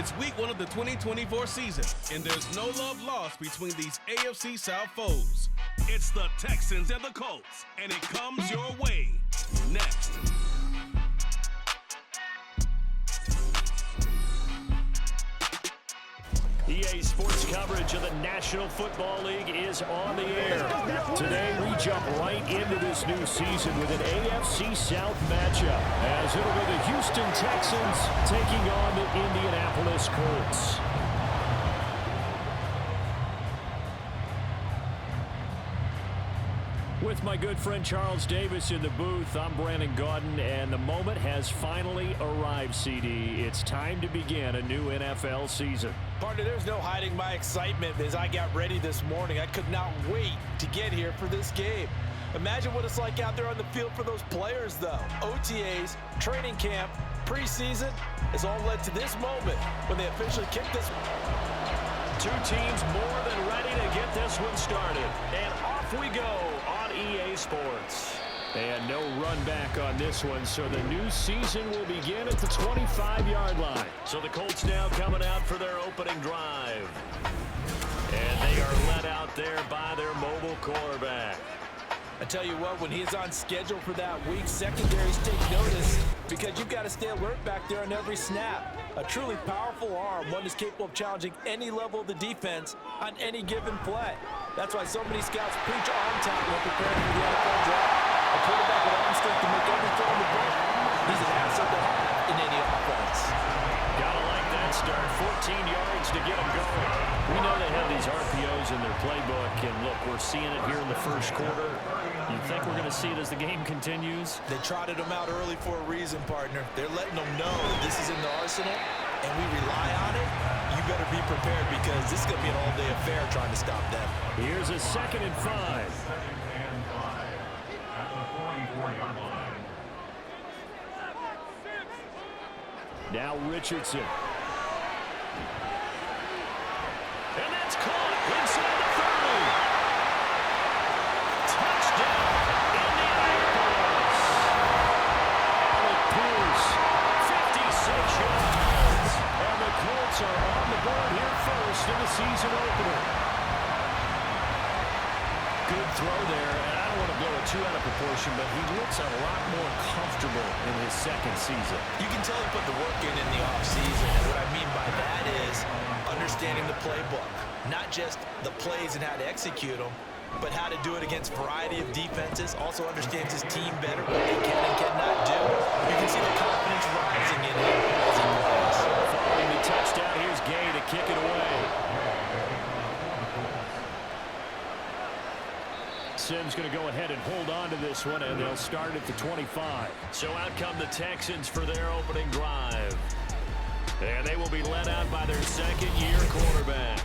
It's week 1 of the 2024 season, and there's no love lost between these AFC South foes. It's the Texans and the Colts, and it comes your way next. EA Sports coverage of the National Football League is on the air. Today, we jump right into this new season with an AFC South matchup, as it'll be the Houston Texans taking on the Indianapolis Colts. With my good friend Charles Davis in the booth, I'm Brandon Gaudin, and the moment has finally arrived, CD. It's time to begin a new NFL season. Partner, there's no hiding my excitement as I got ready this morning. I could not wait to get here for this game. Imagine what it's like out there on the field for those players, though. OTAs, training camp, preseason has all led to this moment when they officially kick this. Two teams more than ready to get this one started. And off we go on EA Sports. And no run back on this one, so the new season will begin at the 25-yard line. So the Colts now coming out for their opening drive. And they are led out there by their mobile quarterback. I tell you what, when he's on schedule for that week, secondaries take notice because you've got to stay alert back there on every snap. A truly powerful arm, one is capable of challenging any level of the defense on any given play. That's why so many scouts preach arm talent when preparing for the NFL draft. A quarterback with arm strength to make every throw in the book. He's an asset to have in any offense. Gotta like that start. 14 yards to get them going. We know they have these RPOs in their playbook, and look, we're seeing it here in the first quarter. You think we're going to see it as the game continues? They trotted them out early for a reason, partner. They're letting them know this is in the arsenal, and we rely on it. You better be prepared because this is going to be an all-day affair trying to stop them. Here's a 2nd and 5. Now Richardson. And that's caught inside the 30. Touchdown, Indianapolis. Alec Pierce, 56 yards. And the Colts are on the board here first in the season opener. Good throw there, and I don't want to blow it too out of proportion, but he looks a lot more comfortable in his second season. You can tell he put the work in the offseason, and what I mean by that is understanding the playbook. Not just the plays and how to execute them, but how to do it against a variety of defenses. Also understands his team better, what they can and cannot do. You can see the confidence rising in him as he plays. Following the touchdown, here's Gay to kick it away. Sims going to go ahead and hold on to this one, and they'll start at the 25. So out come the Texans for their opening drive. And they will be led out by their second-year quarterback.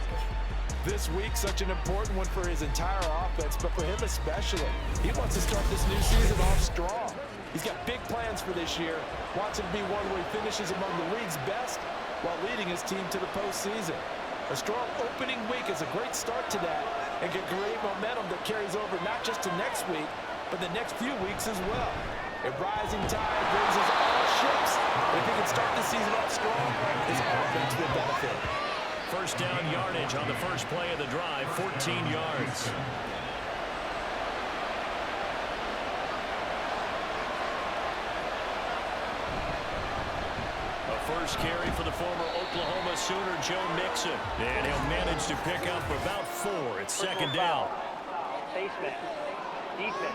This week, such an important one for his entire offense, but for him especially. He wants to start this new season off strong. He's got big plans for this year. Wants it to be one where he finishes among the league's best while leading his team to the postseason. A strong opening week is a great start to that and can create momentum that carries over not just to next week, but the next few weeks as well. A rising tide raises all ships. If he can start the season off strong, his offense will benefit. First down yardage on the first play of the drive, 14 yards. First carry for the former Oklahoma Sooner, Joe Mixon. And he'll manage to pick up about 4. It's second down. Face mask. Defense.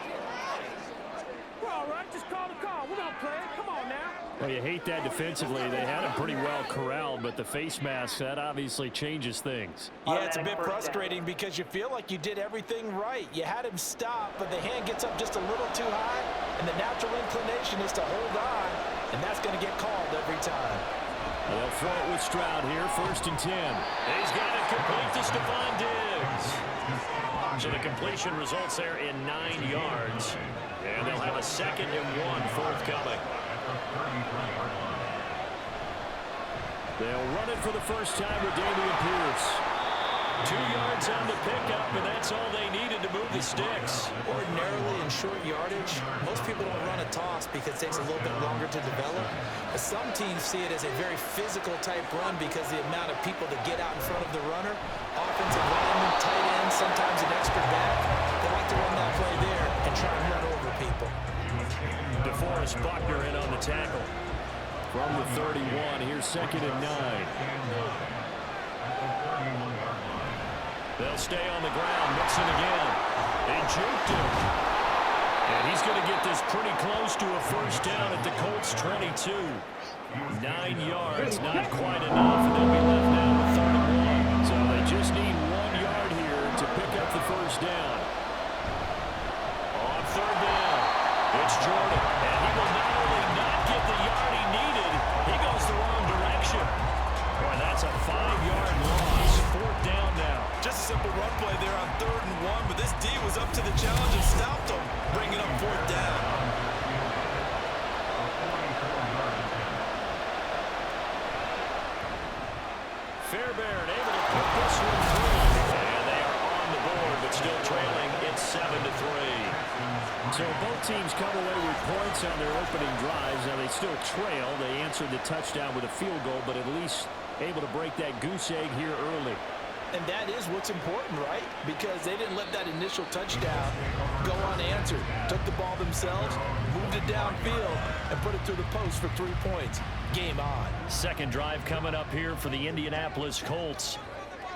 We're all right. Just call the call. We're going to play. Come on now. Well, you hate that defensively. They had him pretty well corralled, but the face mask, that obviously changes things. Yeah, it's a bit frustrating because you feel like you did everything right. You had him stop, but the hand gets up just a little too high, and the natural inclination is to hold on, and that's going to get called every time. They'll throw it with Stroud here, 1st and 10. He's got it complete to Stephon Diggs. So the completion results there in 9 yards, and they'll have a 2nd and 1 forthcoming. They'll run it for the first time with Dameon Pierce. 2 yards on the pickup, and that's all they needed to move the sticks. Ordinarily in short yardage, most people don't run a toss because it takes a little bit longer to develop. But some teams see it as a very physical type run because the amount of people that get out in front of the runner, offensive lineman, tight end, sometimes an extra back, they like to run that play there and try and run over people. DeForest Buckner in on the tackle. From the 31, here's 2nd and 9. They'll stay on the ground. Mixon again. They juked him. And he's going to get this pretty close to a first down at the Colts 22. 9 yards, not quite enough, and they'll be left now with 31. So they just need 1 yard here to pick up the first down. On 3rd down, it's Jordan. And he will not only not get the yard he needed, he goes the wrong direction. Boy, that's a 5-yard loss. 4th down now. Just a simple run play there on 3rd and 1, but this D was up to the challenge and stopped him, bringing up 4th down. Fairbairn able to put this one through. And they are on the board, but still trailing. It's 7-3. So both teams come away with points on their opening drives. Now they still trail. They answered the touchdown with a field goal, but at least able to break that goose egg here early. And that is what's important, right? Because they didn't let that initial touchdown go unanswered. Took the ball themselves, moved it downfield, and put it through the post for 3 points. Game on. Second drive coming up here for the Indianapolis Colts.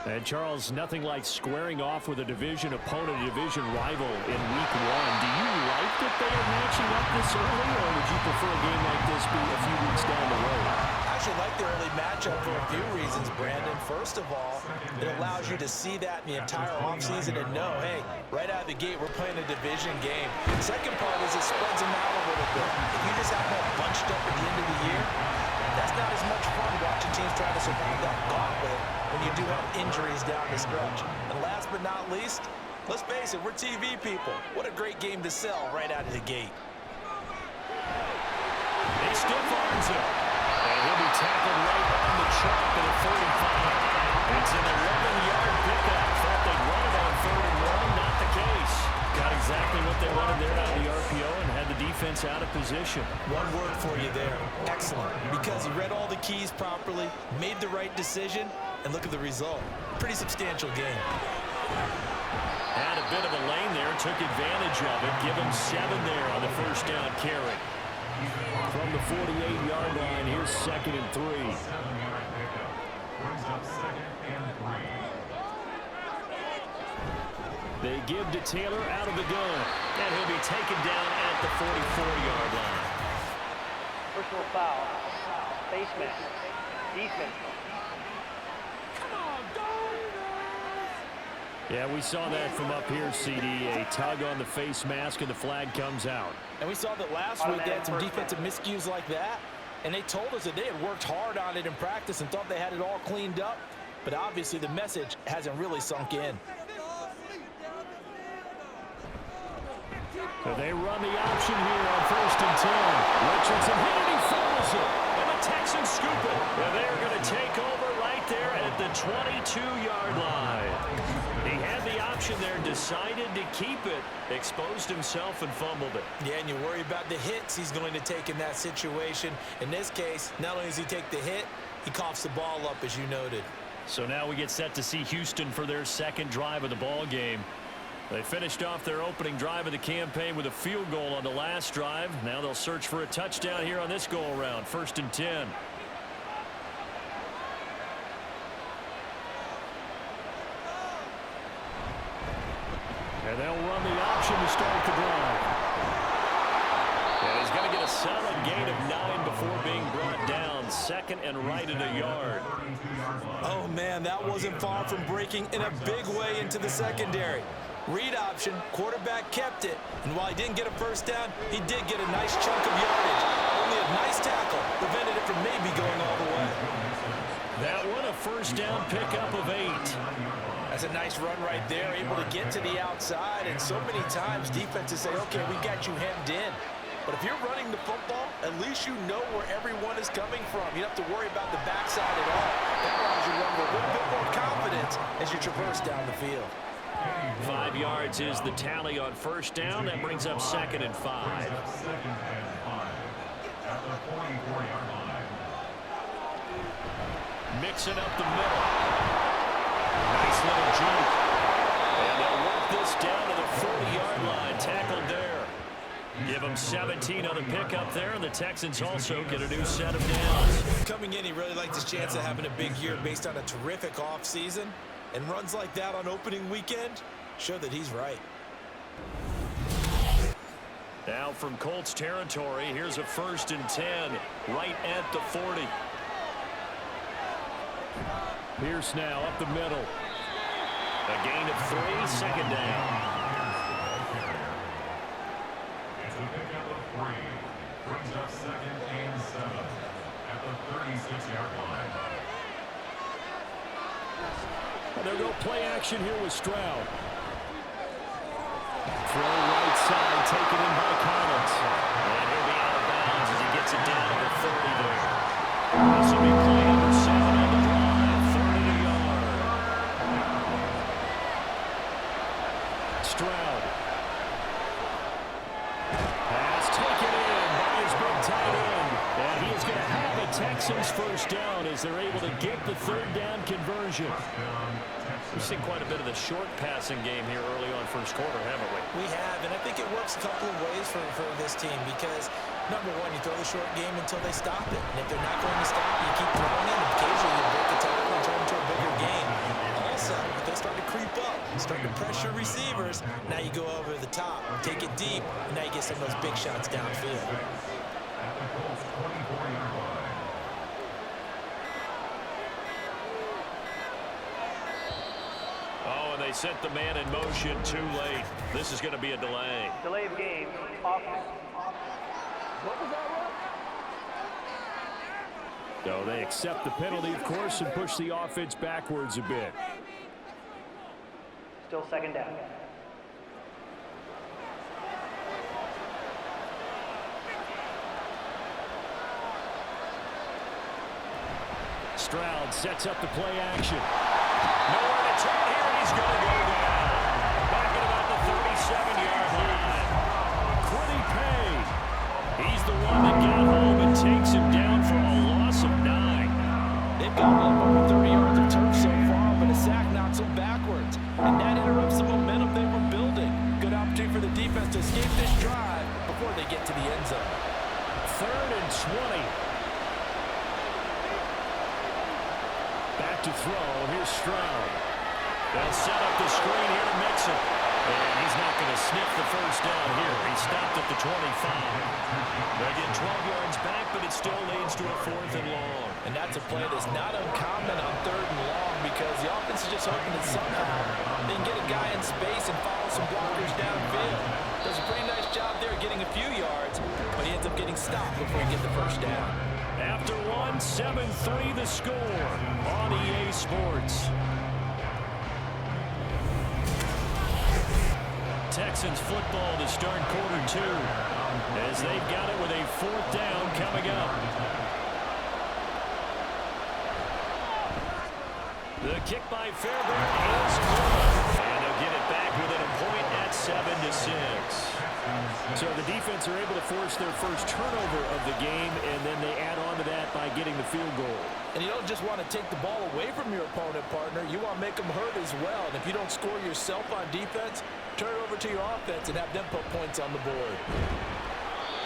And Charles, nothing like squaring off with a division opponent, a division rival in week 1. Do you like that they are matching up this early, or would you prefer a game like this be a few weeks down the road? I actually like the early matchup for a few reasons, Brandon. First of all, it allows you to see that in the entire offseason and know, hey, right out of the gate, we're playing a division game. The second part is it spreads them out a little bit. If you just have them all bunched up at the end of the year, that's not as much fun watching teams try to survive that gauntlet when you do have injuries down the stretch. And last but not least, let's face it, we're TV people. What a great game to sell right out of the gate. He stiff arms it. And he'll be tackled right on the chalk at a 45. It's an 11-yard pickup. Thought they'd run it on 3rd and 1. Not the case. Got exactly what they wanted there out of the RPO and had the defense out of position. One word for you there. Excellent. Because he read all the keys properly, made the right decision, and look at the result. Pretty substantial game. Had a bit of a lane there, took advantage of it. Give him 7 there on the first down carry. From the 48-yard line, here's 2nd and 3. They give to Taylor out of the gun, and he'll be taken down at the 44-yard line. Personal foul. Face mask. Defense. Yeah, we saw that from up here, CD. A tug on the face mask, and the flag comes out. And we saw that last week they had some defensive miscues like that, and they told us that they had worked hard on it in practice and thought they had it all cleaned up, but obviously the message hasn't really sunk in. So they run the option here on 1st and 10. Richardson hit it, he fumbles it, and the Texans scoop it. And they're going to take over right there at the 22-yard line. He had the option there, decided to keep it, exposed himself and fumbled it. Yeah, and you worry about the hits he's going to take in that situation. In this case, not only does he take the hit, he coughs the ball up, as you noted. So now we get set to see Houston for their second drive of the ball game. They finished off their opening drive of the campaign with a field goal on the last drive. Now they'll search for a touchdown here on this go-around. 1st and 10. And they'll run the option to start the drive. And he's going to get a solid gain of 9 before being brought down. 2nd and right at a yard. Oh, man, that wasn't far from breaking in a big way into the secondary. Read option, quarterback kept it, and while he didn't get a first down, he did get a nice chunk of yardage. Only a nice tackle prevented it from maybe going all the way. That one, a first down pickup of 8. That's a nice run right there, able to get to the outside, and so many times defenses say, okay, we got you hemmed in. But if you're running the football, at least you know where everyone is coming from. You don't have to worry about the backside at all. That allows you to run with a little bit more confidence as you traverse down the field. 5 yards is the tally on first down. That brings up 2nd and 5. Mixing up the middle. Nice little juke. And they'll work this down to the 40-yard line. Tackled there. Give them 17 on the pickup there, and the Texans also get a new set of downs. Coming in, he really liked his chance of having a big year based on a terrific offseason. And runs like that on opening weekend show that he's right. Now from Colts territory, here's a 1st and 10 right at the 40. Pierce now up the middle. A gain of 3, 2nd down. It's a pickup of 3. Brings up 2nd and 7 at the 36-yard line. They'll go play action here with Stroud. Throw right side, taken in by Collins. And he'll be out of bounds as he gets it down to the 30 there. This will be play number 7 on the drive. 3rd and a yard. Stroud. Pass taken in by his big tight end. And he is going to have a Texans 1st down as they're able to get the 3rd down conversion. We've seen quite a bit of the short passing game here early on first quarter, haven't we? We have, and I think it works a couple of ways for this team because, number one, you throw the short game until they stop it. And if they're not going to stop, you keep throwing it, and occasionally you break the tackle and turn into a bigger game. Also, if they start to creep up, start to pressure receivers, now you go over the top, take it deep, and now you get some of those big shots downfield. At the Colts 24-yard line. Oh, and they set the man in motion too late. This is going to be a delay. Delay of game. Offense. What was that? So they accept the penalty, of course, and push the offense backwards a bit. Still 2nd down. Stroud sets up the play action. Nowhere to turn here, and he's going to go down. Back at about the 37-yard line. Quiddy Pay. He's the one that got home and takes him down for a loss of 9. They've got over 30 yards of turf so far, but a sack knocks them backwards. And that interrupts the momentum they were building. Good opportunity for the defense to escape this drive before they get to the end zone. 3rd and 20. Back to throw. Here's Stroud. They'll set up the screen here to mix it. And he's not going to sniff the 1st down here. He stopped at the 25. They get 12 yards back, but it still leads to a 4th and long. And that's a play that's not uncommon on 3rd and long because the offense is just hoping that somehow they can get a guy in space and follow some blockers downfield. Does a pretty nice job there getting a few yards, but he ends up getting stopped before he gets the 1st down. After 7-3 the score on EA Sports. Texans football to start quarter 2 as they've got it with a 4th down coming up. The kick by Fairbairn is good. And they'll get it back within a point at 7-6. So the defense are able to force their first turnover of the game, and then they add on to that by getting the field goal. And you don't just want to take the ball away from your opponent, partner. You want to make them hurt as well. And if you don't score yourself on defense, turn it over to your offense and have them put points on the board.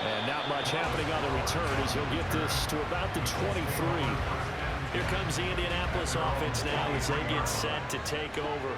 And not much happening on the return as he'll get this to about the 23. Here comes the Indianapolis offense now as they get set to take over.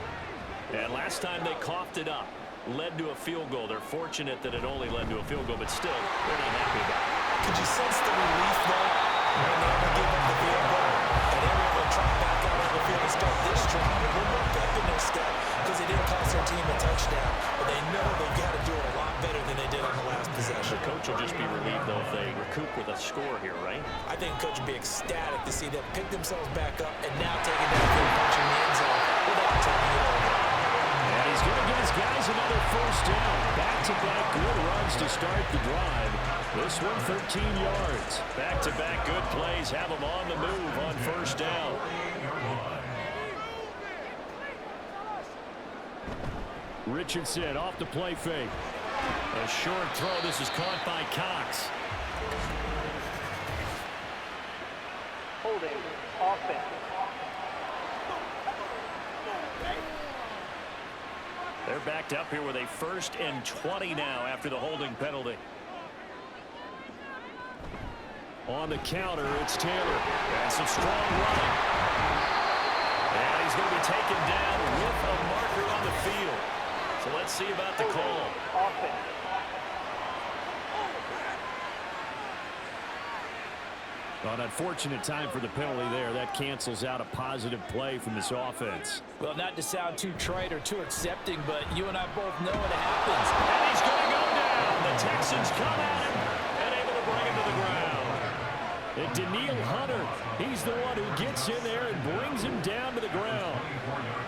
And last time they coughed it up, led to a field goal. They're fortunate that it only led to a field goal, but still, they're not happy about it. Could you sense the relief, though, when they ever give up the field goal? And they were able to try back out on the field and start this drive with a little more pep in their step because they didn't cost their team a touchdown. But they know they've got to do it a lot better than they did on the last possession. The coach will just be relieved, though, if they recoup with a score here, right? I think the coach would be ecstatic to see them pick themselves back up and now take it down and punch in the end zone without turning it over. And he's going to give his guys another 1st down. Back-to-back good runs to start the drive. This one 13 yards. Back-to-back good plays have them on the move on first down. Richardson off the play fake. A short throw. This is caught by Cox. Holding. Offense. They're backed up here with a 1st and 20 now after the holding penalty. On the counter, it's Taylor. And some strong running. And he's going to be taken down with a marker on the field. So let's see about the call. Offense. Well, an unfortunate time for the penalty there. That cancels out a positive play from this offense. Well, not to sound too trite or too accepting, but you and I both know it happens. And he's going to go down. The Texans come at him and able to bring him to the ground. And Daniil Hunter, he's the one who gets in there and brings him down to the ground.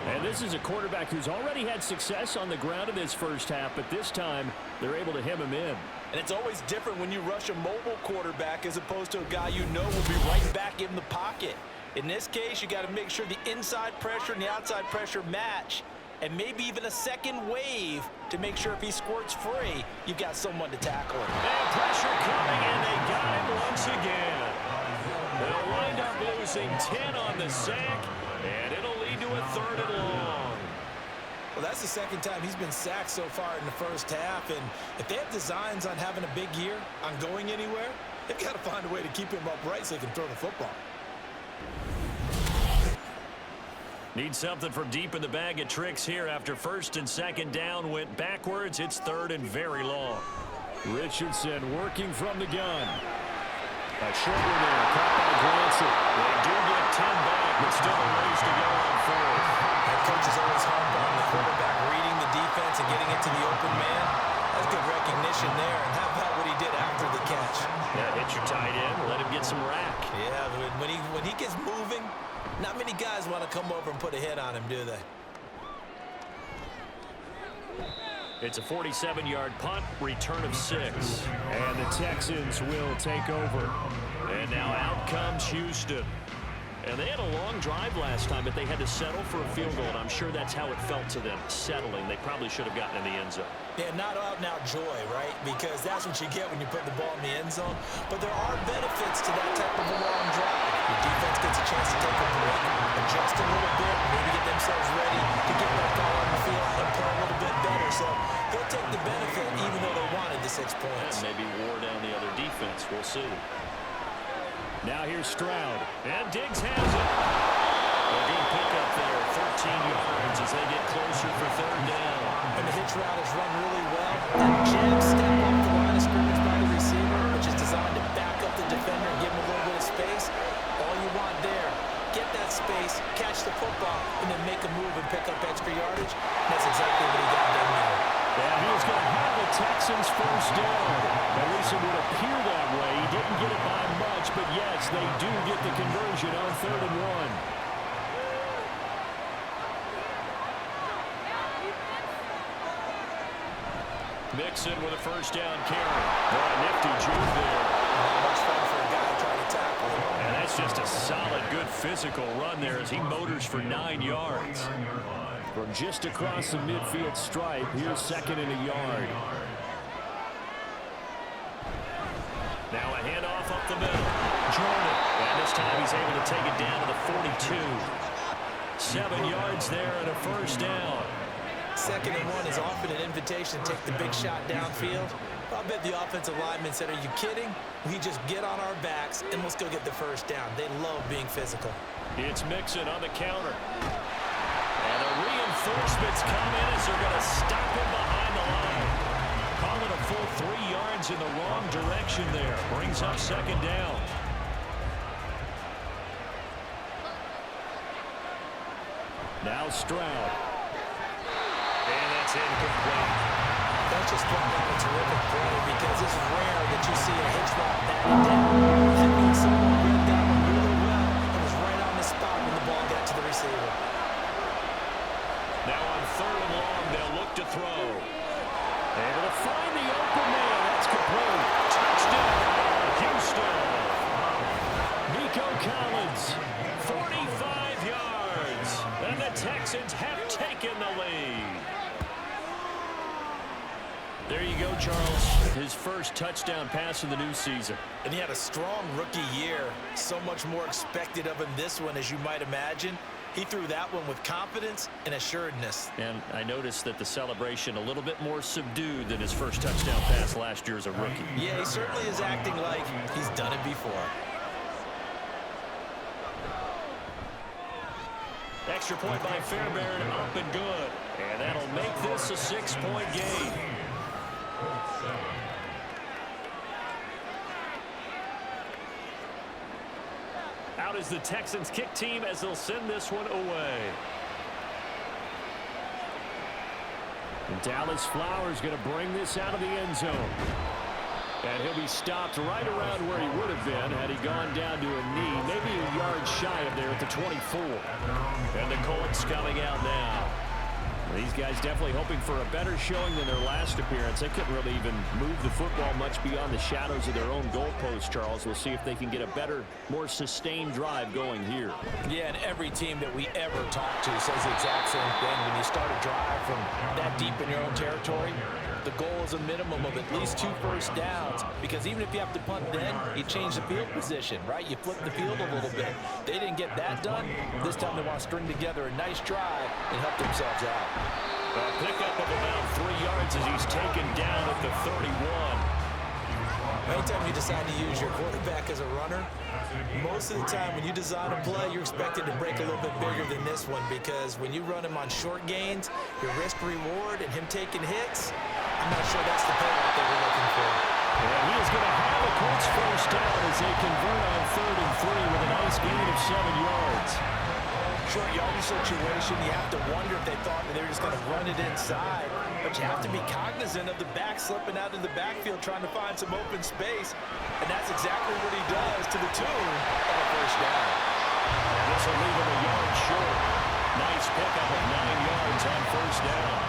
And this is a quarterback who's already had success on the ground in this first half, but this time they're able to hem him in. And it's always different when you rush a mobile quarterback as opposed to a guy you know will be right back in the pocket. In this case, you got to make sure the inside pressure and the outside pressure match, and maybe even a second wave to make sure if he squirts free, you've got someone to tackle him. And pressure coming, and they got him once again. They'll wind up losing 10 on the sack, and it'll lead to a 3rd and long. Well, that's the second time he's been sacked so far in the first half, and if they have designs on having a big year, on going anywhere, they've got to find a way to keep him upright so he can throw the football. Need something from deep in the bag of tricks here after 1st and 2nd down went backwards. It's 3rd and very long. Richardson working from the gun. A shoulder there, caught by Glancy. They do get 10 back, but still a ways to go on 4th. That coach is always hard on the quarterback, reading the defense and getting it to the open man. That's good recognition there. And how about what he did after the catch? Yeah, hit your tight end, let him get some rack. Yeah, but when he gets moving, not many guys want to come over and put a hit on him, do they? It's a 47-yard punt, return of 6. And the Texans will take over. And now out comes Houston. And they had a long drive last time, but they had to settle for a field goal, and I'm sure that's how it felt to them, settling. They probably should have gotten in the end zone. Yeah, not out-and-out joy, right? Because that's what you get when you put the ball in the end zone. But there are benefits to that type of a long drive. Your defense gets a chance to take a break, adjust a little bit, maybe get themselves ready to get that ball on the field and play a little bit better. So they'll take the benefit even though they wanted the 6 points. And maybe wore down the other defense. We'll see. Now here's Stroud. And Diggs has it. A good pickup there, 13 yards as they get closer for 3rd down. And the hitch route is run really well. That jab step off the line of scrimmage by the receiver, which is designed to back up the defender and give him a little bit of space. All you want there, get that space, catch the football, and then make a move and pick up extra yardage. And that's exactly what he got done there. And he was going to have the Texans 1st down. At least it would appear that way. He didn't get it by much, but yes, they do get the conversion on 3rd and 1. Mixon with a 1st down carry. Boy, nifty juke there. Not much fun for a guy trying to tackle him. And that's just a solid, good physical run there as he motors for 9 yards. From just across the midfield stripe, here's 2nd and a yard. Now a handoff up the middle. Jordan. And this time he's able to take it down to the 42. 7 yards there and a 1st down. 2nd and 1 is often an invitation to take the big shot downfield. I bet the offensive lineman said, are you kidding? We just get on our backs and let's go get the 1st down. They love being physical. It's Mixon on the counter. And the reinforcements come in as they're going to stop him behind the line. Call it a full 3 yards in the wrong direction there. Brings up 2nd down. Now Stroud. And that's incomplete. That's just brought down a terrific play because it's rare that you see a hitch route batted down. That means someone read that one really well and was right on the spot when the ball got to the receiver. Now on 3rd and long, they'll look to throw. Able to find the open man. That's complete. Touchdown. Collins, 45 yards, and the Texans have taken the lead. There you go, Charles. His first touchdown pass of the new season. And he had a strong rookie year. So much more expected of him this one, as you might imagine. He threw that one with confidence and assuredness. And I noticed that the celebration a little bit more subdued than his first touchdown pass last year as a rookie. Yeah, he certainly is acting like he's done it before. Extra point by Fairbairn, up and good. And that'll make this a 6-point game. Out is the Texans kick team as they'll send this one away. And Dallas Flowers going to bring this out of the end zone. And he'll be stopped right around where he would have been had he gone down to a knee, maybe a yard shy of there at the 24. And the Colts coming out now. These guys definitely hoping for a better showing than their last appearance. They couldn't really even move the football much beyond the shadows of their own goalpost, Charles. We'll see if they can get a better, more sustained drive going here. Yeah, and every team that we ever talk to says the exact same thing. When you start a drive from that deep in your own territory, the goal is a minimum of at least 2 first downs, because even if you have to punt then, you change the field position, right? You flip the field a little bit. They didn't get that done. This time they want to string together a nice drive and help themselves out. A pickup of about 3 yards as he's taken down at the 31. Anytime you decide to use your quarterback as a runner, most of the time when you design a play, you're expected to break a little bit bigger than this one, because when you run him on short gains, your risk reward and him taking hits, I'm not sure that's the payoff they were looking for. And he is going to have a Colts first down as they convert on 3rd and 3 with a nice gain of 7 yards. Short yardage situation, you have to wonder if they thought that they were just going to run it inside, but you have to be cognizant of the back slipping out of the backfield trying to find some open space, and that's exactly what he does, to the tune of a first down. This will leave him a yard short. Nice pickup of 9 yards on first down.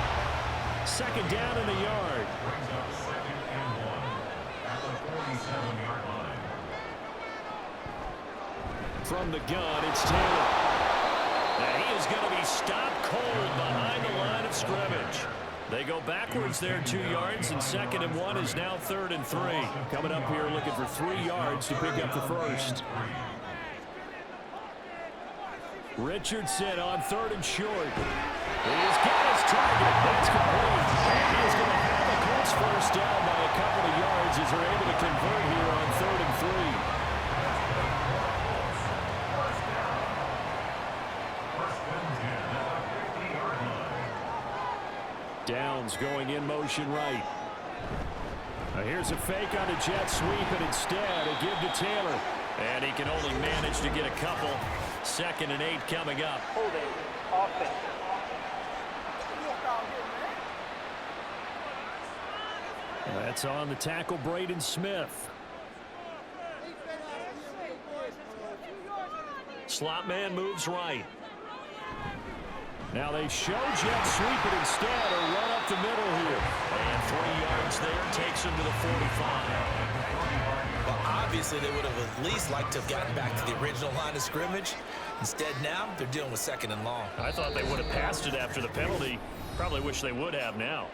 2nd down in the yard. Brings up 2nd and 1 at the 47-yard line. From the gun, it's Taylor. And he is going to be stopped cold behind the line of scrimmage. They go backwards there 2 yards, and 2nd and 1 is now 3rd and 3. Coming up here looking for 3 yards to pick up the first. Richardson on 3rd and short. He's got his target. That's complete. And he is going to have the Colts first down by a couple of yards as they're able to convert here on 3rd and 3. Downs going in motion right. Now here's a fake on a jet sweep, and instead a give to Taylor. And he can only manage to get a couple. 2nd and 8 coming up. Holding. Offense. That's on the tackle, Braden Smith. Slot man moves right. Now they show jet sweep it instead, or run up the middle here. And 3 yards there takes him to the 45. Well, obviously they would have at least liked to have gotten back to the original line of scrimmage. Instead now, they're dealing with 2nd and long. I thought they would have passed it after the penalty. Probably wish they would have now.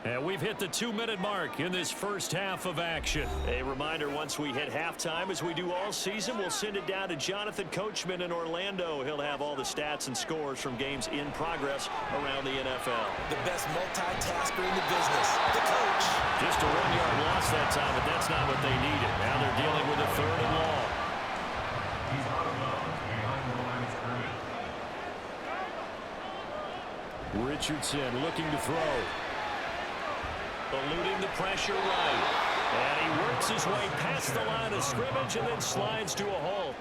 And we've hit the 2-minute mark in this first half of action. A reminder, once we hit halftime, as we do all season, we'll send it down to Jonathan Coachman in Orlando. He'll have all the stats and scores from games in progress around the NFL. The best multitasker in the business, the coach. Just a 1-yard loss that time, but that's not what they needed. Now they're dealing with a 3rd and long. He's out of bounds behind the line of scrimmage. Richardson looking to throw. Eluding the pressure right. And he works his way past the line of scrimmage and then slides to a halt.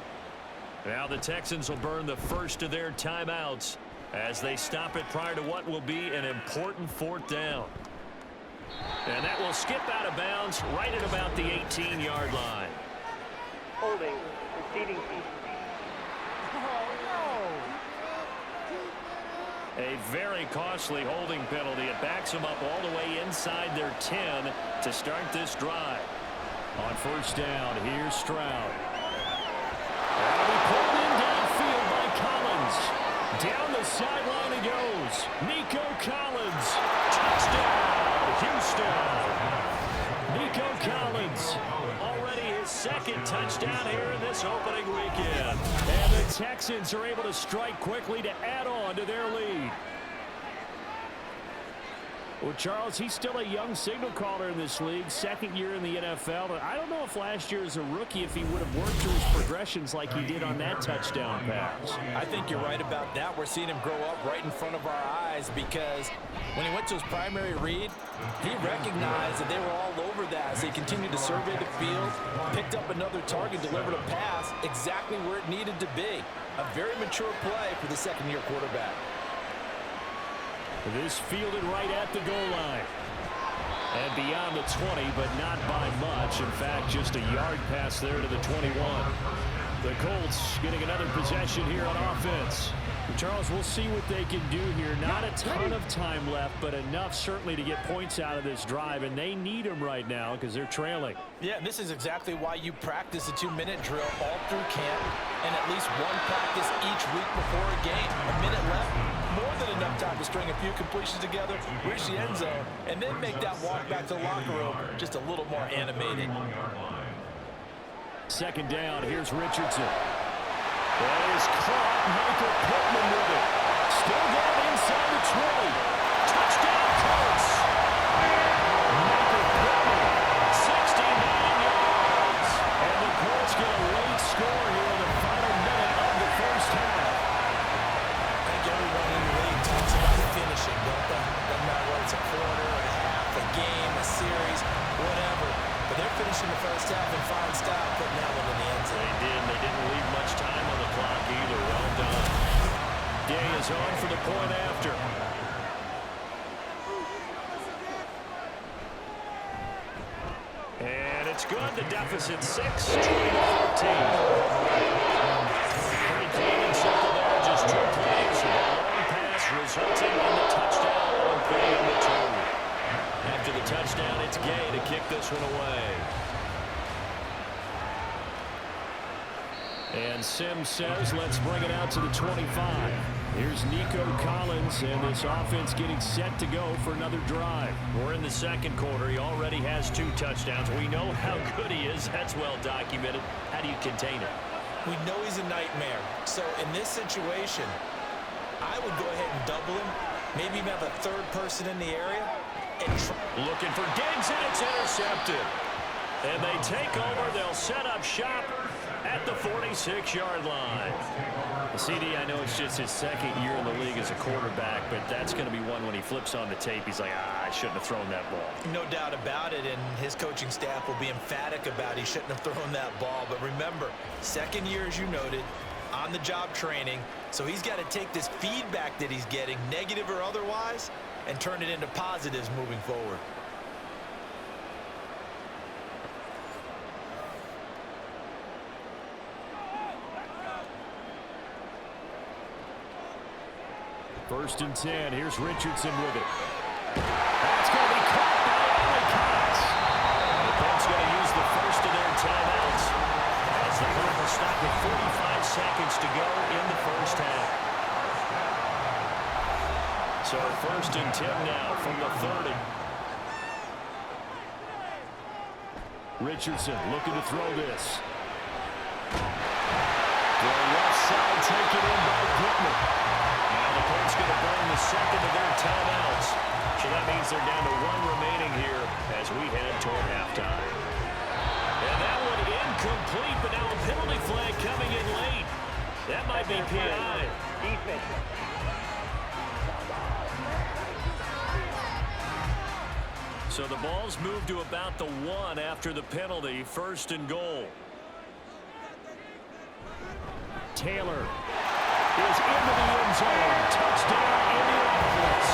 Now the Texans will burn the first of their timeouts as they stop it prior to what will be an important 4th down. And that will skip out of bounds right at about the 18-yard line. Holding. Receiving team. A very costly holding penalty. It backs them up all the way inside their 10 to start this drive. On first down, here's Stroud. And Down the sideline he goes. Nico Collins. Touchdown, Houston. Nico Collins. Already his second touchdown here in this opening weekend. And the Texans are able to strike quickly to add on to their lead. Well, Charles, he's still a young signal caller in this league, second year in the NFL. But I don't know if last year as a rookie, if he would have worked through his progressions like he did on that touchdown pass. I think you're right about that. We're seeing him grow up right in front of our eyes because when he went to his primary read, he recognized that they were all over that. So he continued to survey the field, picked up another target, delivered a pass exactly where it needed to be. A very mature play for the second-year quarterback. This fielded right at the goal line. And beyond the 20, but not by much. In fact, just a yard pass there to the 21. The Colts getting another possession here on offense. Charles, we'll see what they can do here. Not a ton of time left, but enough certainly to get points out of this drive. And they need them right now because they're trailing. Yeah, and this is exactly why you practice a 2-minute drill all through camp and at least one practice each week before a game. A minute left, more than enough time to string a few completions together, reach the end zone, and then make that walk back to the locker room just a little more animated. Second down, here's Richardson. That is caught. Michael Pittman with it. Still going inside the 20. Touchdown, Colts. Michael Pittman, 69 yards. And the Colts get a late score here in the final minute of the first half. I think everyone in the league talks about finishing, don't they? Doesn't matter whether it's a quarter, a half, a game, a series, whatever. But they're finishing the first half in fine style, putting that one in the end zone. They did. They didn't leave much time on the clock either. Well done. Day is on for the point after. And it's good. The deficit 6, 20-14. Pretty clean and simple there. Just 2 plays. A long pass resulting in the touchdown on play number 2. After the touchdown, it's Gay to kick this one away. And Sims says, let's bring it out to the 25. Here's Nico Collins, and this offense getting set to go for another drive. We're in the second quarter. He already has 2 touchdowns. We know how good he is. That's well documented. How do you contain it? We know he's a nightmare. So in this situation, I would go ahead and double him. Maybe even have a third person in the area. Looking for Diggs, and it's intercepted. And they take over. They'll set up shop at the 46-yard line. CD, I know it's just his second year in the league as a quarterback, but that's going to be one when he flips on the tape. He's like, I shouldn't have thrown that ball. No doubt about it, and his coaching staff will be emphatic about he shouldn't have thrown that ball. But remember, second year, as you noted, on-the-job training, so he's got to take this feedback that he's getting, negative or otherwise, and turn it into positives moving forward. First and 10. Here's Richardson with it. That's going to be caught by Allen Cox. The Colts going to use the first of their timeouts as the clock will stop with 45 seconds to go in the first half. So first and 10 now from the 30. Richardson looking to throw this. To the left side, taken in by Pittman. Now the Colts going to burn the second of their timeouts. So that means they're down to 1 remaining here as we head toward halftime. And that one incomplete, but now a penalty flag coming in late. That might be PI. Defense. So the ball's moved to about the 1 after the penalty. First and goal. Taylor is into the end zone. Touchdown, Indianapolis.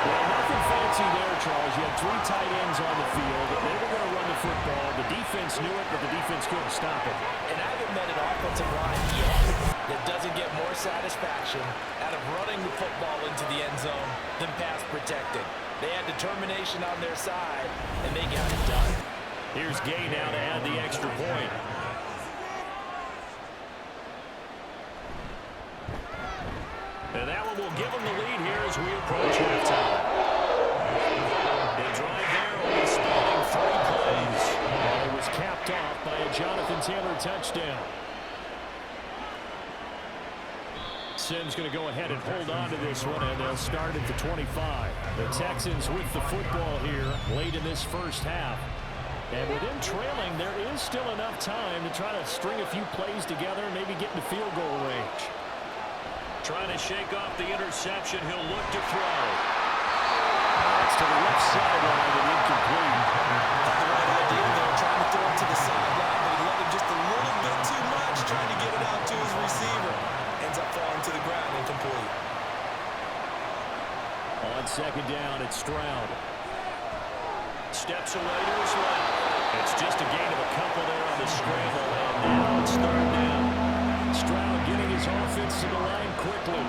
Well, nothing fancy there, Charles. You had 3 tight ends on the field. They were going to run the football. The defense knew it, but the defense couldn't stop it. And I haven't met an offensive line yet that doesn't get more satisfaction out of running the football into the end zone than pass protected. They had determination on their side, and they got it done. Here's Gay now to add the extra point. give them the lead here as we approach halftime. They drive there, only spanning 3 plays. And it was capped off by a Jonathan Taylor touchdown. Sims going to go ahead and hold on to this one, and they'll start at the 25. The Texans with the football here late in this first half. And with them trailing, there is still enough time to try to string a few plays together and maybe get into field goal range. Trying to shake off the interception. He'll look to throw. That's to the left sideline and incomplete. Got the right idea there, trying to throw it to the sideline, but he let him just a little bit too much, trying to get it out to his receiver. Ends up falling to the ground, incomplete. On second down, it's Stroud. Steps away to his left. It's just a gain of a couple there on the scramble, and now it's third down. Stroud getting his offense to the line quickly.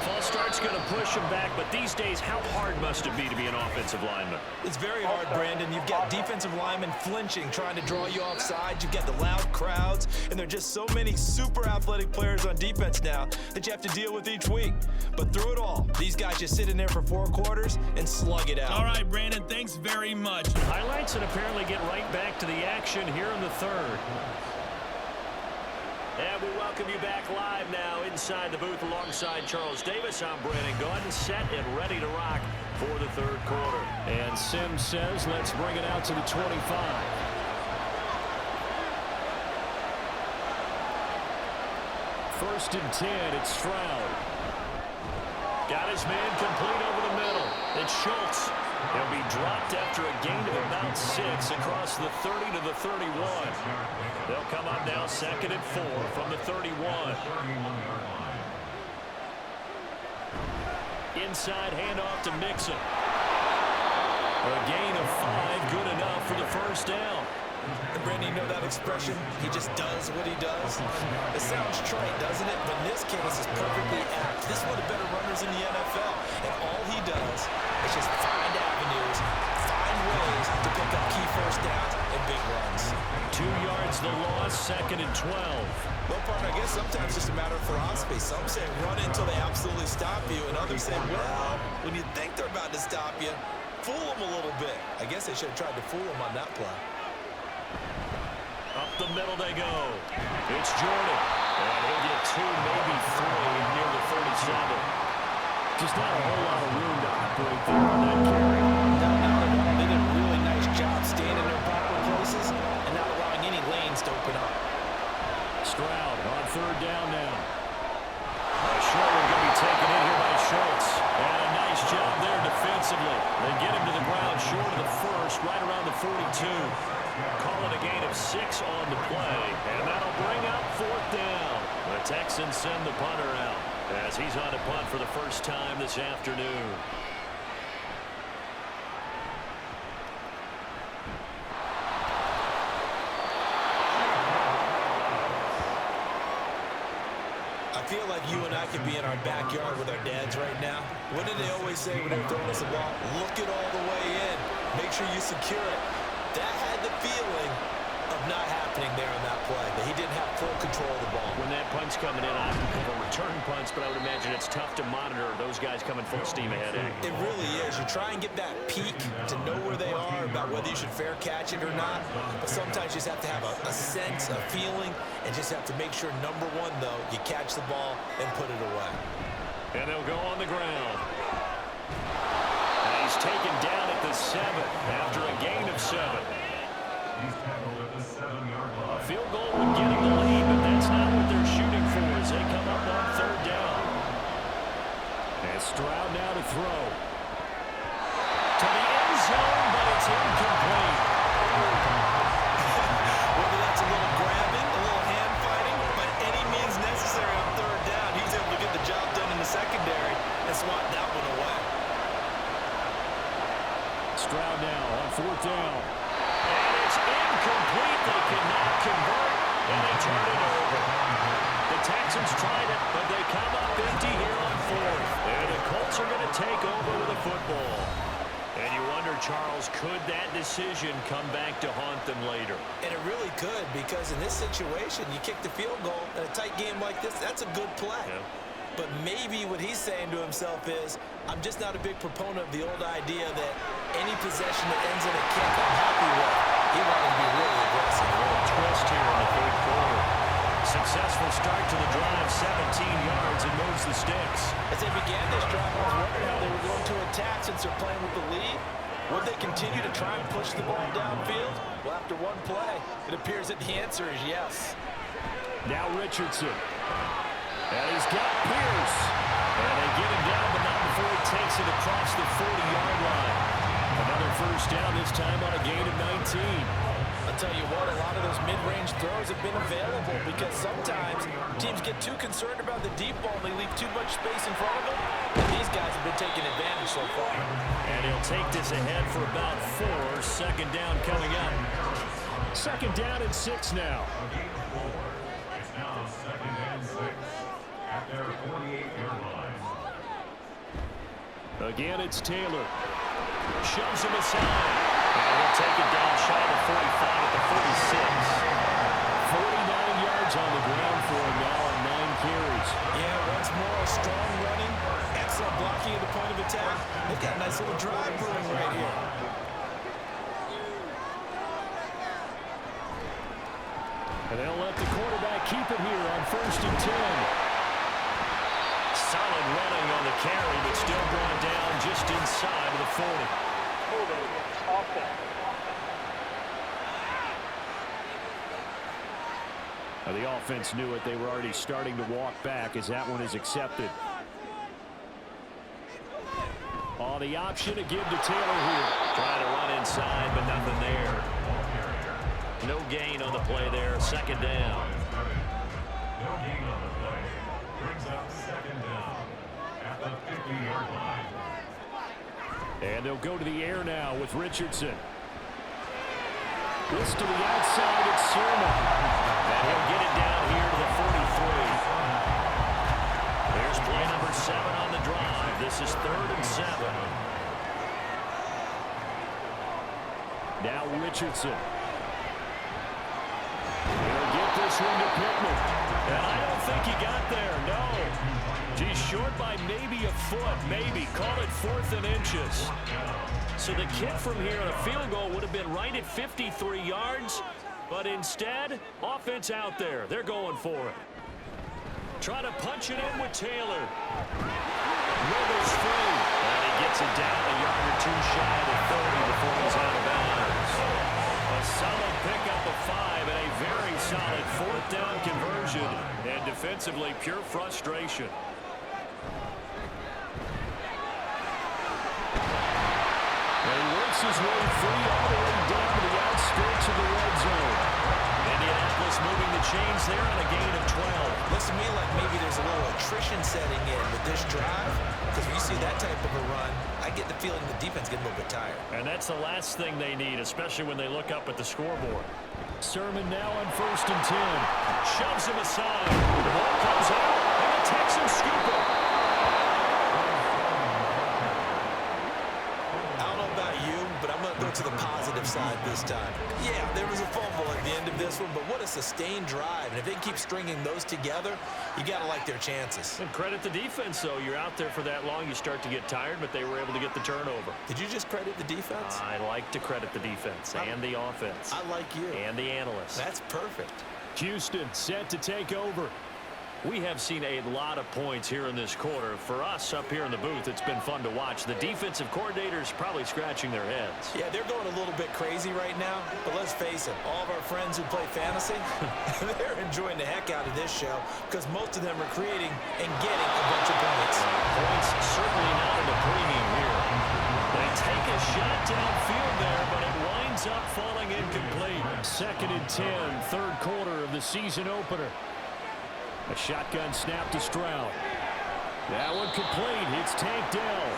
False start's going to push him back, but these days, how hard must it be to be an offensive lineman? It's very hard, Brandon. You've got defensive linemen flinching, trying to draw you offside. You've got the loud crowds, and there are just so many super athletic players on defense now that you have to deal with each week. But through it all, these guys just sit in there for 4 quarters and slug it out. All right, Brandon, thanks very much. Highlights and apparently get right back to the action here in the third. And we welcome you back live now inside the booth alongside Charles Davis. I'm Brandon Gaudin, set and ready to rock for the third quarter. And Sims says, let's bring it out to the 25. First and 10, it's Stroud. Got his man complete over the middle. It's Schultz. He'll be dropped after a gain of about 6 across the 30 to the 31. They'll come up now second and 4 from the 31. Inside handoff to Mixon. A gain of 5, good enough for the first down. And Brandon, you know that expression? He just does what he does. It sounds trite, doesn't it? But in this case, it's perfectly apt. This is one of the better runners in the NFL. And all he does is just find avenues, find ways to pick up key first downs and big runs. 2 yards the loss, second and 12. Well, partner, I guess sometimes it's just a matter of philosophy. Some say run until they absolutely stop you, and others say, well, when you think they're about to stop you, fool them a little bit. I guess they should have tried to fool them on that play. Up the middle they go. It's Jordan. And he'll get 2, maybe 3 near the 37. Just not a whole lot of room to operate there on that carry. They did a really nice job staying in their proper places and not allowing any lanes to open up. Stroud on third down now. A short one going to be taken in here by Schultz. And a nice job there defensively. They get him to the ground short of the first, right around the 42. Calling a gain of 6 on the play, and that'll bring up fourth down. The Texans send the punter out as he's on a punt for the first time this afternoon. I feel like you and I could be in our backyard with our dads right now. What did they always say when they were throwing us a ball? Look it all the way in. Make sure you secure it. That had the feeling of not happening there on that play, that he didn't have full control of the ball. When that punt's coming in, I can cover return punts, but I would imagine it's tough to monitor those guys coming full steam ahead. It really is. You try and get that peek to know where they are, about whether you should fair catch it or not, but sometimes you just have to have a sense, a feeling, and just have to make sure, number one, though, you catch the ball and put it away. And they'll go on the ground. He's taken down at the 7 after a gain of 7. He's tackled at the 7-yard line. A field goal would get him the lead, but that's not what they're shooting for as they come up on third down. And Stroud now to throw. To the end zone, but it's incomplete. Whether that's a little grabbing, a little hand fighting, by any means necessary on third down, he was able to get the job done in the secondary and swat that one away. Stroud now on fourth down. And it's incomplete. They cannot convert, and they turn it over. The Texans tried it, but they come up empty here on fourth. And the Colts are going to take over with the football. And you wonder, Charles, could that decision come back to haunt them later? And it really could, because in this situation, you kick the field goal in a tight game like this, that's a good play. Yeah. but maybe what he's saying to himself is, I'm just not a big proponent of the old idea that any possession that ends in a kick I'm happy with. He wanted to be really aggressive. A little twist here in the third quarter. Successful start to the drive, 17 yards, and moves the sticks. As they began this drive, I was wondering how they were going to attack since they're playing with the lead. Would they continue to try and push the ball downfield? Well, after one play, it appears that the answer is yes. Now Richardson. And he's got Pierce. And they get him down, but not before he takes it across the 40-yard line. Another first down, this time on a gain of 19. I'll tell you what, a lot of those mid-range throws have been available because sometimes teams get too concerned about the deep ball and they leave too much space in front of them. And these guys have been taking advantage so far. And he'll take this ahead for about 4. Second down coming up. Second down and 6 now. It's now second and 6 at their 48-yard line. Again, it's Taylor. Shoves him aside. And he'll take it down shy of 45 at the 46. 49 yards on the ground for him now on 9 carries. Yeah, once more, strong running, excellent blocking at the point of attack. They've got a nice little drive brewing right here. And they'll let the quarterback keep it here on 1st and 10. Solid running on the carry, but still brought down just inside of the 40. Moving. Offense. Now the offense knew it. They were already starting to walk back as that one is accepted. On the option to give to Taylor here. Trying to run inside, but nothing there. No gain on the play there. Second down. No gain on the play. Brings up second down at the 50-yard line. And they'll go to the air now with Richardson. This to the outside, it's Sermon. And he'll get it down here to the 43. There's play number 7 on the drive. This is 3rd and 7. Now Richardson. He'll get this one to Pittman. And I don't think he got there, no. He's short by maybe a foot, maybe. Call it 4th and inches. So the kick from here on a field goal would have been right at 53 yards. But instead, offense out there. They're going for it. Trying to punch it in with Taylor. Wriggles free. And he gets it down a yard or 2 shy of the 30 before he's out of bounds. A solid pickup of 5 and a very solid 4th down conversion. And defensively, pure frustration. And he works his way free all the way down to the outskirts of the red zone. Indianapolis moving the chains there on a gain of 12. Looks to me like maybe there's a little attrition setting in with this drive. Because when you see that type of a run, I get the feeling the defense getting a little bit tired. And that's the last thing they need, especially when they look up at the scoreboard. Sermon now on 1st and 10. Shoves him aside. The ball comes out, and the Texans scoop it. I don't know about you, but I'm going to go to the positive side this time. Yeah, there was a fumble at the end of this one, but what a sustained drive. And if they keep stringing those together, you got to like their chances. And credit the defense, though. You're out there for that long, you start to get tired, but they were able to get the turnover. Did you just credit the defense? I like to credit the defense and the offense. I like you. And the analysts. That's perfect. Houston set to take over. We have seen a lot of points here in this quarter. For us up here in the booth, it's been fun to watch. The defensive coordinators probably scratching their heads. Yeah, they're going a little bit crazy right now, but let's face it, all of our friends who play fantasy, they're enjoying the heck out of this show because most of them are creating and getting a bunch of points. Points certainly not at a premium here. They take a shot downfield there, but it winds up falling incomplete. 2nd and 10, 3rd quarter of the season opener. A shotgun snap to Stroud. That one complete. It's Tank Dell.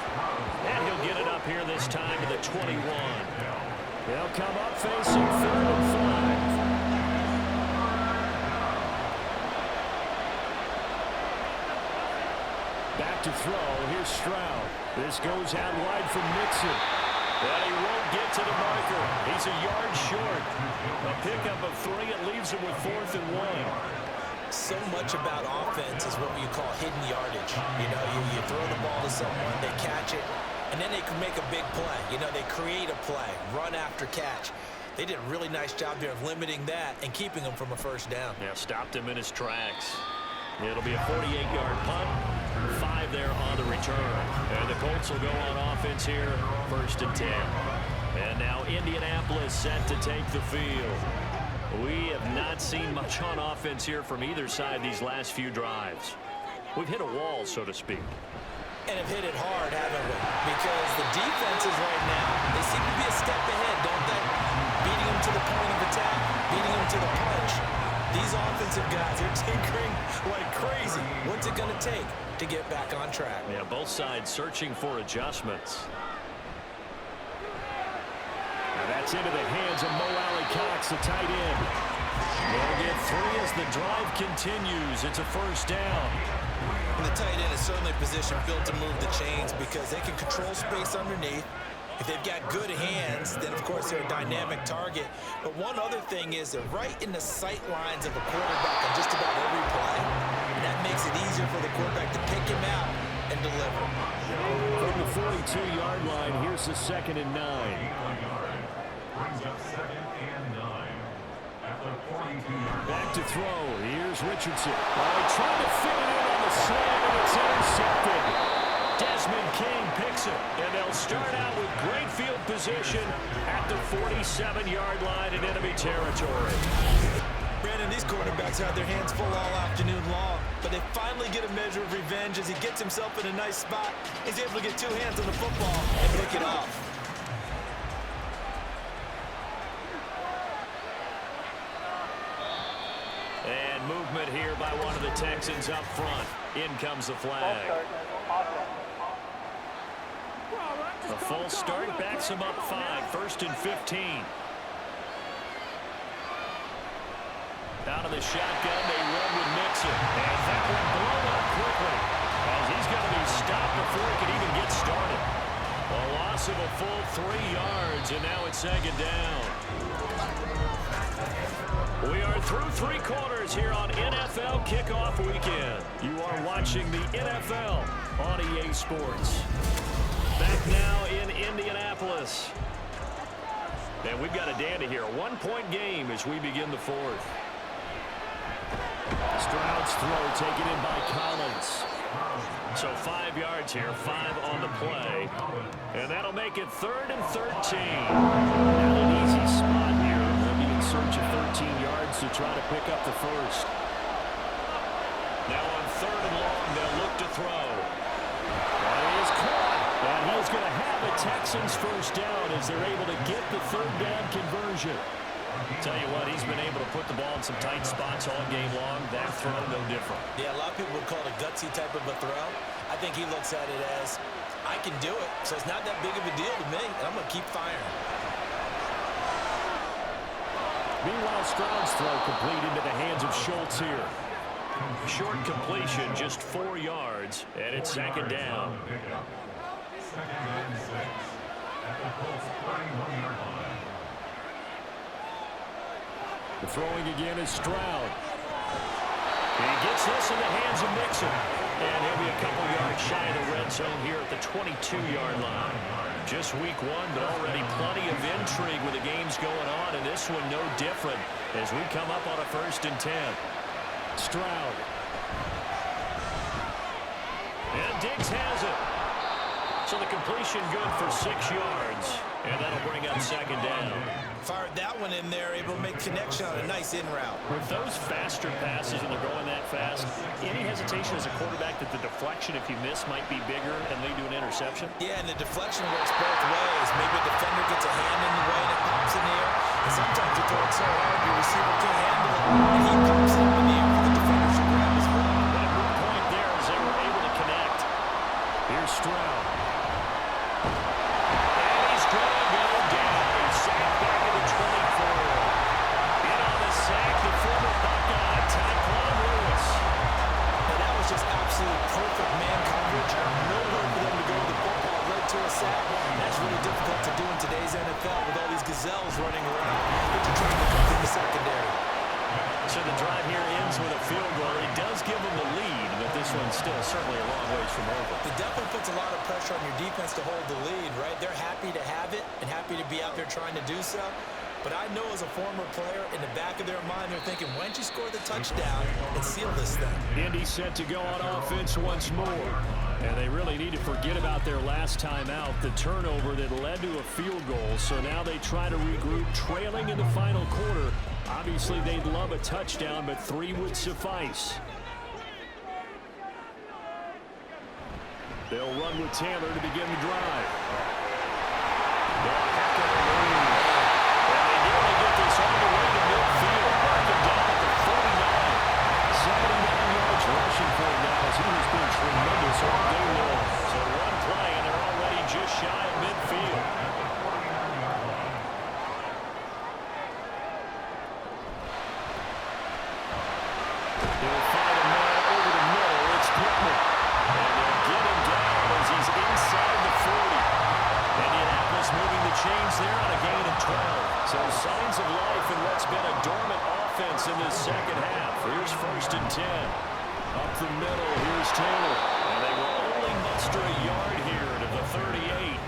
And he'll get it up here this time to the 21. They'll come up facing 3rd and 5. Back to throw. Here's Stroud. This goes out wide from Mixon. And he won't get to the marker. He's a yard short. A pickup of 3. It leaves him with 4th and 1. so much about offense is what you call hidden yardage. You know, you throw the ball to someone, they catch it, and then they can make a big play. You know, they create a play, run after catch. They did a really nice job there of limiting that and keeping him from a first down. Yeah, stopped him in his tracks. It'll be a 48-yard punt. 5 there on the return. And the Colts will go on offense here, 1st and 10. And now Indianapolis set to take the field. We have not seen much on offense here from either side these last few drives. We've hit a wall, so to speak. And have hit it hard, haven't we? Because the defenses right now, they seem to be a step ahead, don't they? Beating them to the point of attack, beating them to the punch. These offensive guys, they're tinkering like crazy. What's it going to take to get back on track? Yeah, both sides searching for adjustments. And that's into the hands of Mo Alley-Cox, the tight end. They'll get 3 as the drive continues. It's a first down. And the tight end is certainly a position built to move the chains because they can control space underneath. If they've got good hands, then of course they're a dynamic target. But one other thing is they're right in the sight lines of a quarterback on just about every play. And that makes it easier for the quarterback to pick him out and deliver. From the 42-yard line, here's the 2nd and 9. Brings up 2nd and 9 at the 42-yard line. Back to throw. Here's Richardson. Trying to fit it in on the slant, and it's intercepted. Desmond King picks it, and they'll start out with great field position at the 47-yard line in enemy territory. Brandon, these quarterbacks had their hands full all afternoon long, but they finally get a measure of revenge as he gets himself in a nice spot. He's able to get 2 hands on the football and pick it off. And movement here by one of the Texans up front. In comes the flag. A full start backs him up 5, 1st and 15. Out of the shotgun, they run with Mixon. And that one blown up quickly as he's going to be stopped before he can even get started. A loss of a full 3 yards, and now it's 2nd down. We are through 3 quarters here on NFL Kickoff Weekend. You are watching the NFL on EA Sports. Back now in Indianapolis. And we've got a dandy here. A 1-point game as we begin the 4th. Stroud's throw taken in by Collins. So 5 yards here, 5 on the play. And that'll make it 3rd and 13. Not an easy spot here. They'll be in search of 13 yards to try to pick up the first. Now on 3rd and long, they'll look to throw. That is caught. And he's going to have a Texans first down as they're able to get the 3rd down conversion. Tell you what, he's been able to put the ball in some tight spots all game long. That throw, no different. Yeah, a lot of people would call it a gutsy type of a throw. I think he looks at it as, I can do it, so it's not that big of a deal to me, and I'm going to keep firing. Meanwhile, Stroud's throw complete into the hands of Schultz here. Short completion, just 4 yards, and it's 2nd down. 2nd and 6 at the Colts 31-yard line. The throwing again is Stroud. He gets this in the hands of Mixon. And he'll be a couple yards shy of the red zone here at the 22-yard line. Just week 1, but already plenty of intrigue with the games going on. And this one no different as we come up on a 1st and 10. Stroud. And Diggs has it. So the completion good for 6 yards. And that'll bring up 2nd down. Fired that one in there, able to make connection on a nice in route. With those faster passes and they're going that fast, any hesitation as a quarterback that the deflection, if you miss, might be bigger and lead to an interception? Yeah, and the deflection works both ways. Maybe a defender gets a hand in the way and it pops in the air. And sometimes you throw it so hard your receiver can't handle it, and he pops it up in the air for the defender to grab as well. That good point there as they were able to connect. Here's Stroud. And he's going to go down. He's sacked back at the 24. In on the sack, the former Buckeye, Tyquan Lewis. Now that was just absolute perfect man coverage. Nowhere for them to go to the football, right to a sack. That's really difficult to do in today's NFL with all these gazelles running around. But you're trying to come in the secondary. So the drive Texans with a field goal. It does give them the lead, but this one's still certainly a long ways from over. It definitely puts a lot of pressure on your defense to hold the lead, right? They're happy to have it and happy to be out there trying to do so. But I know as a former player, in the back of their mind, they're thinking, why don't you score the touchdown and seal this thing? Indy set to go on offense once more. And they really need to forget about their last time out, the turnover that led to a field goal. So now they try to regroup, trailing in the final quarter. Obviously, they'd love a touchdown, but 3 would suffice. They'll run with Taylor to begin the drive. And they nearly get this all the way to midfield. Marking down at the 49. 79 yards rushing for him now, as he has been tremendous all day long. So one play, and they're already just shy of midfield. They'll find a man over the middle. It's Pittman. And they'll get him down as he's inside the 40. Indianapolis moving the chains there on a gain of 12. So signs of life in what's been a dormant offense in this second half. Here's 1st and 10. Up the middle, here's Taylor. And they will only muster a yard here to the 38.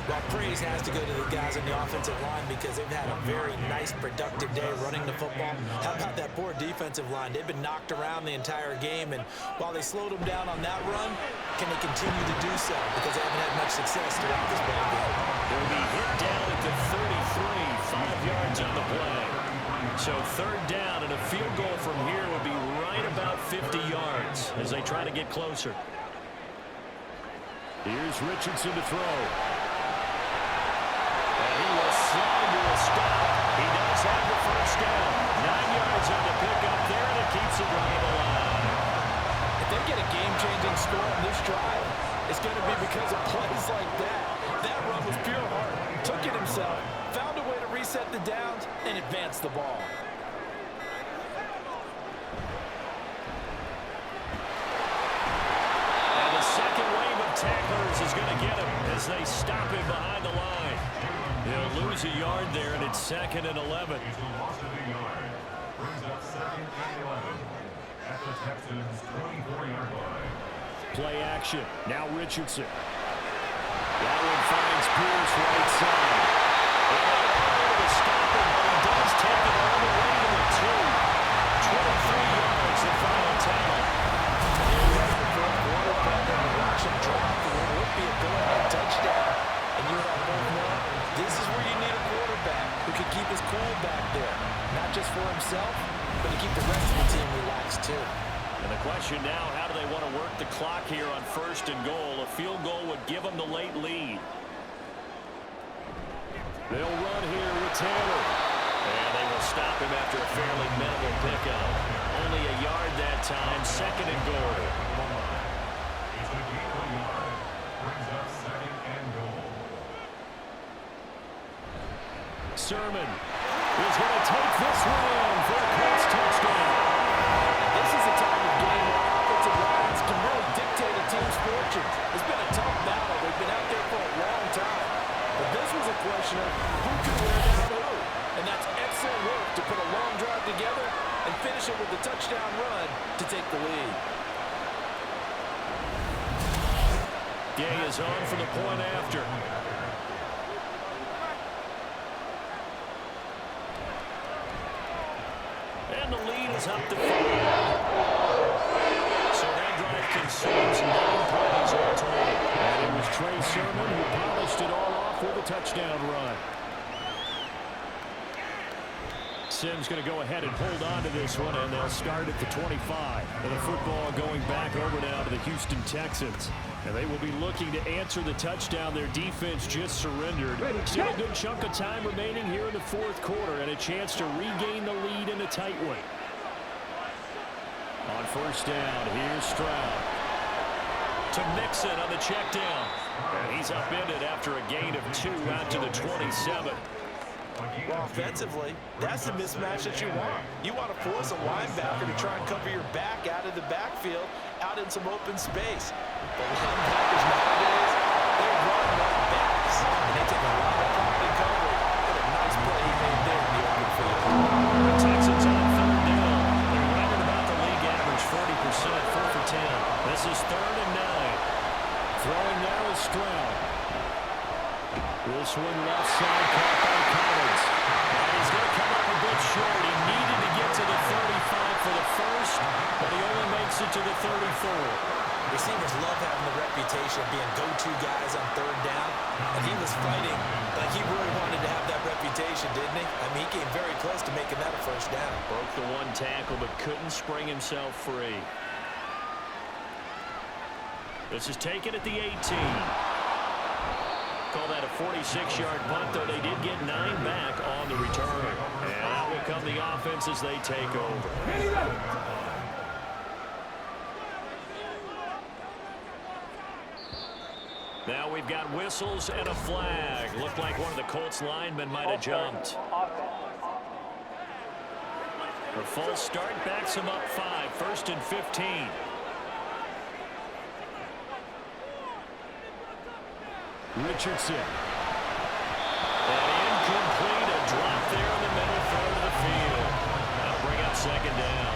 Well, praise has to go to the guys on the offensive line because they've had a very nice, productive day running the football. How about that poor defensive line? They've been knocked around the entire game, and while they slowed them down on that run, can they continue to do so? Because they haven't had much success throughout this ball game. They'll be hit down at the 33, 5 yards on the play. So 3rd down, and a field goal from here would be right about 50 yards as they try to get closer. Here's Richardson to throw. He will slide to a stop. He does have the 1st down. 9 yards on the pickup there, and it keeps the drive alive. If they get a game-changing score on this drive, it's going to be because of plays like that. That run was pure heart. Took it himself, found a way to reset the downs, and advance the ball. And the second wave of tacklers is going to get him as they stop him behind the line. He'll lose a yard there, and it's 2nd and 11. He's lost a yard. Brings up 2nd and 11 at the Texans' 24-yard line. Play action. Now Richardson. That one finds Pierce right side. And they're able to stop him, but he does take it all the way to the 2. 23 yards, the final tally. Watch him drop. It would be a go-ahead touchdown. And you and I both know this is where you need a quarterback who can keep his cool back there. Not just for himself, but to keep the rest of the team relaxed too. And the question now, how do they want to work the clock here on 1st and goal? A field goal would give them the late lead. They'll run here with Taylor. And they will stop him after a fairly minimal pickup. Only a yard that time, 2nd and goal. It's a gain of a yard. Brings up 2nd and goal. Sermon is going to take this one in for a Colts touchdown. This is a time of game where offensive lines can really dictate a team's fortunes. It's been a tough battle. They've been out there for a long time. But this was a question of who can wear down who. And that's excellent work to put a long drive together and finish it with a touchdown run to take the lead. Gay is on for the point after. And the lead is up to 5. So that drive consumes 9 plays all total. And it was Trey Sermon who polished it all off with a touchdown run. Sims going to go ahead and hold on to this one, and they'll start at the 25. And the football going back over now to the Houston Texans. And they will be looking to answer the touchdown their defense just surrendered. Still a good chunk of time remaining here in the 4th quarter, and a chance to regain the lead in a tight one. On 1st down, here's Stroud. To Mixon on the check down. And he's upended after a gain of 2 out to the 27. Well, offensively, that's the mismatch that you want. You want to force a linebacker to try and cover your back out of the backfield, out in some open space. But linebackers nowadays, they run like backs, and they take a lot of pride in coverage. What a nice play he made there in the open field. The Texans on 3rd down. They're right at about is 3rd and 9. Throwing now is Stroud. This one left side caught by Collins. And he's going to come up a bit short. He needed to get to the 35 for the first, but he only makes it to the 34. Receivers love having the reputation of being go-to guys on 3rd down, and he was fighting like he really wanted to have that reputation, didn't he? I mean, he came very close to making that a 1st down. Broke the 1 tackle, but couldn't spring himself free. This is taken at the 18. Call that a 46-yard punt, though they did get 9 back on the return. And out will come the offense as they take over. Now we've got whistles and a flag. Looked like one of the Colts linemen might have jumped. A false start backs him up 5, 1st and 15. Richardson. And incomplete, a drop there in the middle third of the field. That'll bring up 2nd down.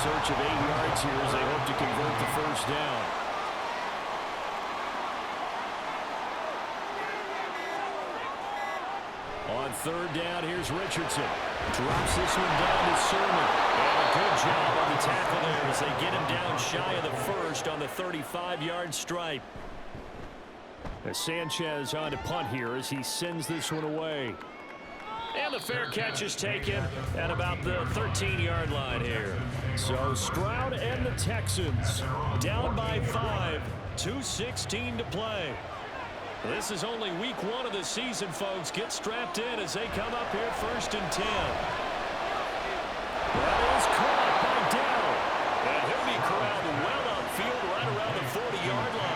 Search of 8 yards here as they hope to convert the 1st down. On 3rd down, here's Richardson. Drops this one down to Sermon. And a good job on the tackle there as they get him down shy of the 1st on the 35-yard stripe. As Sanchez on to punt here as he sends this one away. And the fair catch is taken at about the 13-yard line here. So Stroud and the Texans down by 5, 2:16 to play. This is only week 1 of the season, folks. Get strapped in as they come up here 1st and 10. That is caught by Dowd. And he'll be corralled well upfield right around the 40-yard line.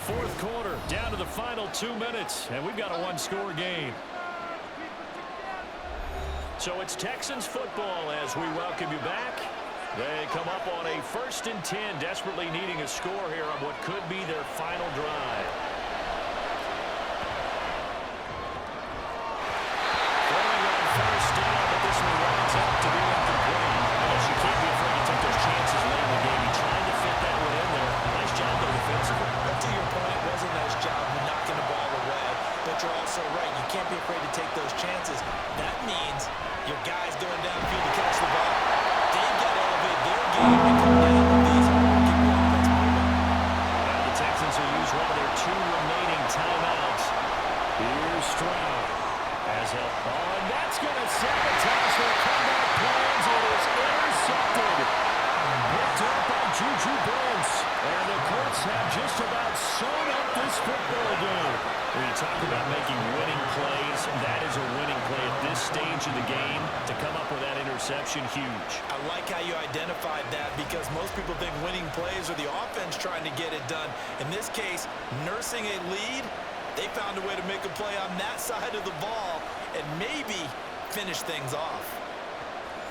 4th quarter, down to the final 2 minutes, and we've got a 1-score game. So it's Texans football as we welcome you back. They come up on a 1st and 10, desperately needing a score here on what could be their final drive. Throwing on 1st down, but this one winds up to be incomplete. Yes, you can't be afraid to take those chances late in the game. He tried to fit that one in there. Nice job though defensively. To your point, it was a nice job knocking the ball away, but you're also right. You can't be afraid to take those chances. That means your guys going downfield to catch the ball. They've got to elevate their game and come down with these and keep the offense moving. Now the Texans will use one of their 2 remaining timeouts. Here's Stroud. As a and that's going to sabotage their comeback plans. It is intercepted. Picked up by Juju Brents. And the Colts have just about sewn up this football game. When you talk about making winning plays, that is a winning play at this stage of the game. To come up with that interception, huge. I like how you identified that because most people think winning plays are the offense trying to get it done. In this case, nursing a lead, they found a way to make a play on that side of the ball and maybe finish things off.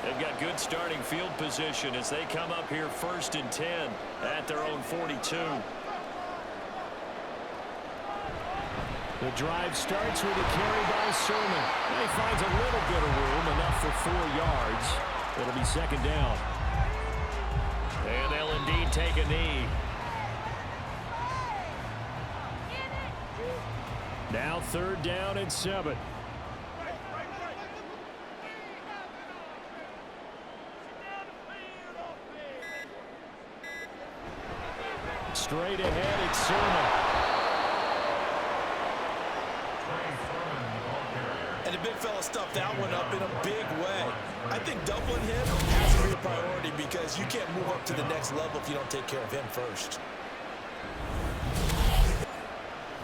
They've got good starting field position as they come up here 1st and 10 at their own 42. The drive starts with a carry by Sermon. He finds a little bit of room, enough for 4 yards. It'll be 2nd down. And they'll indeed take a knee. Now 3rd down and 7. Straight ahead, it's Sermon. And the big fella stuffed that one up in a big way. I think doubling him has to be a priority because you can't move up to the next level if you don't take care of him first.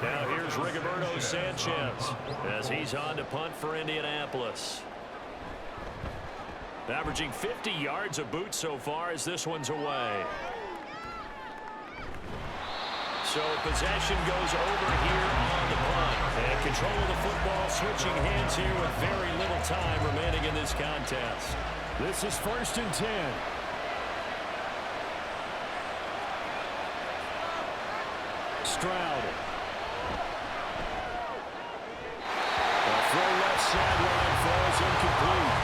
Now here's Rigoberto Sanchez as he's on to punt for Indianapolis. averaging 50 yards a boot so far as this one's away. So possession goes over here on the punt. And control of the football switching hands here with very little time remaining in this contest. This is 1st and 10. Stroud. The throw left sideline falls incomplete.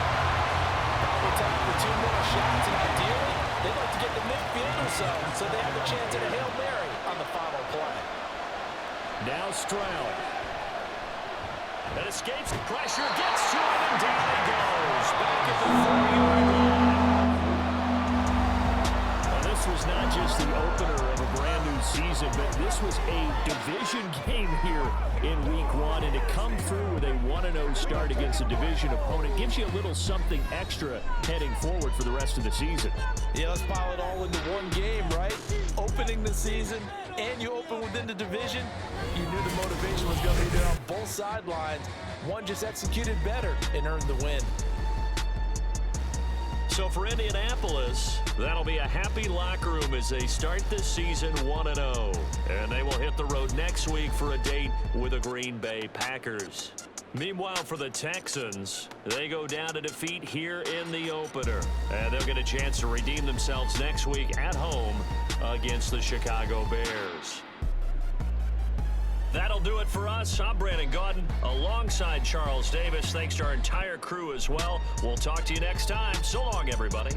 Probably time for 2 more shots, and ideally, they'd like to get the midfield or so they have a chance at a Hail Mary on the final play. Now Stroud. That escapes the pressure, gets to it, and down he goes. Back at the 4-yard line. Well, this was not just the opener of a brand new season, but this was a division game here in Week 1. And to come through with a 1-0 start against a division opponent gives you a little something extra heading forward for the rest of the season. Yeah, let's pile it all into one game, right? Opening the season, and you open within the division. You knew the motivation was going to be there on both sidelines. One just executed better and earned the win. So for Indianapolis, that'll be a happy locker room as they start this season 1-0. And they will hit the road next week for a date with the Green Bay Packers. Meanwhile, for the Texans, they go down to defeat here in the opener. And they'll get a chance to redeem themselves next week at home against the Chicago Bears. That'll do it for us. I'm Brandon Gaudin alongside Charles Davis. Thanks to our entire crew as well. We'll talk to you next time. So long, everybody.